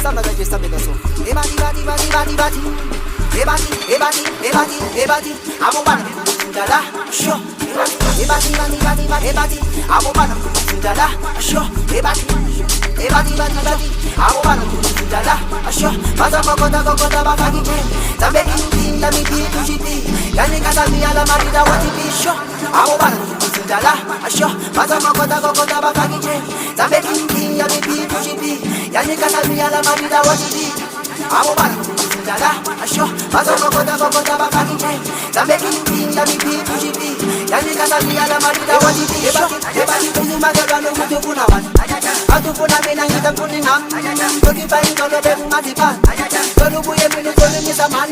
samba kanje so. Ebati, abobana ndala, sho. Ebati, abobana ndala, sho. Ebati, abobana ndala, sho. Baza kokota bakaki, tambe kinti, tami tujipi, yani kata mi ala marida watipi, sho. Abobana ndala, sho. Baza kokota bakaki, tambe kinti, tami tujipi, yani kata mi ala marida watipi, abobana ndala, sho. Baza kokota bakaki, tambe kinti, tami tujipi, yani kata mi ala marida watipi, sho. Ebati kuzuma gano kutufuna wani. Atufuna mina ngita kuningam. Tokipa ingolo bebu matipan. Tolubuye minu tolu nisaman.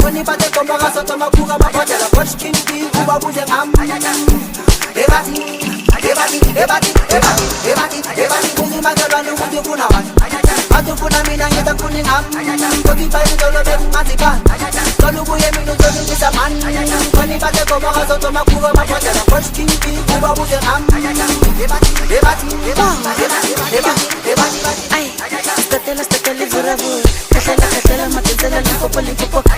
Kuni pate komba kaso toma kuga mapotela. Kosh kinti uba buze ngam. Ebati kuzuma gano kutufuna wani. Atufuna mina ngita kuningam. Tokipa ingolo bebu matipan. Tolubuye minu tolu nisaman. Kuni pate komba kaso toma kuga mapotela. Kosh kinti uba buze ngam. Ay, statela vuravu. Katela matenzela limpopo.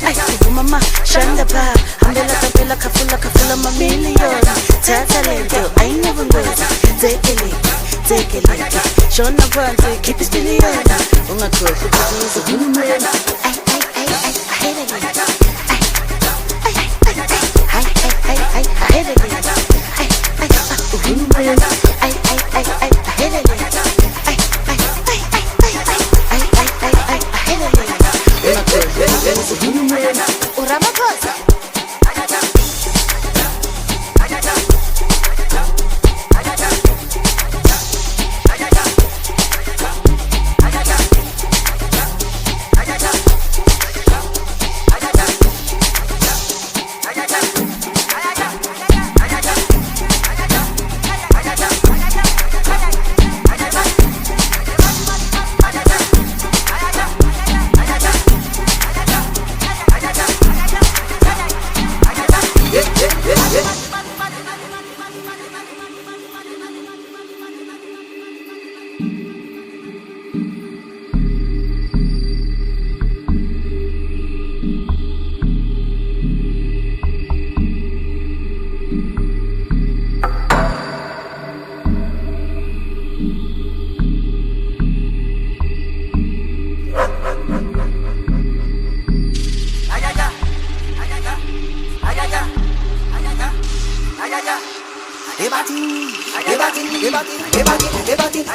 Ay, ibu mama, shanda pa. Ambela tapela kafula mamilion. Tata lento, I never lose. Take it. Shona panty, keep it spinning on. Unga kofi kuzuzu. Ay, I hate it. I hate it.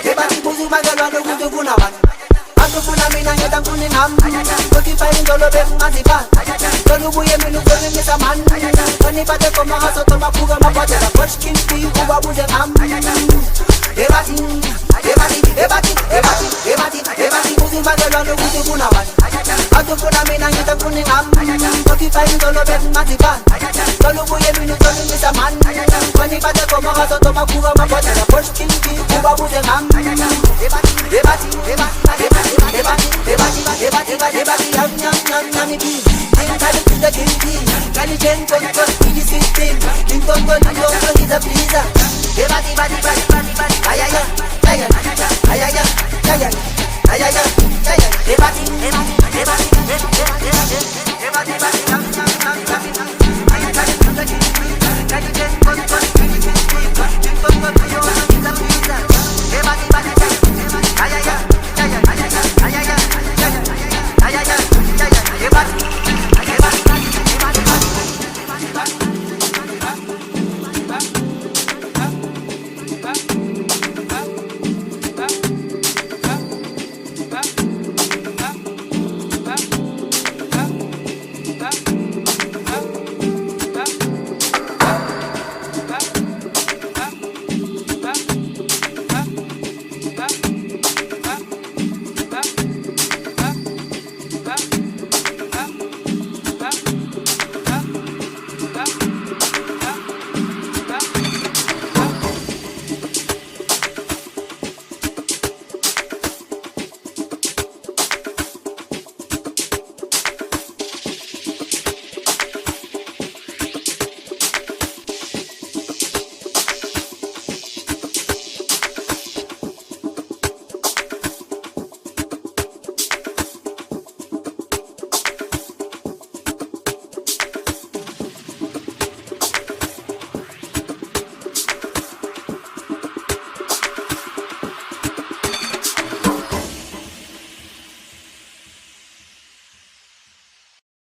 Ebati kuzuma gano kutufuna wani. Atufuna mina ngita kuningam. Tokipa ingolo bebu matipan. Tolubuye minu tolu nisaman. Kuni pate koma kaso toma kuga mapotela. Kosh kinti uba buze ngam. Ebati kuzuma gano kutufuna wani. Atufuna mina ngita kuningam. Tokipa ingolo bebu matipan. Tolubuye minu tolu nisaman. Kuni pate koma kaso toma kuga mapotela. Kosh kinti uba buze ngam. Ebati, yam, Kali to the kinti, kali chen ton, easy system. Linton, he's a pleaser. Ebati.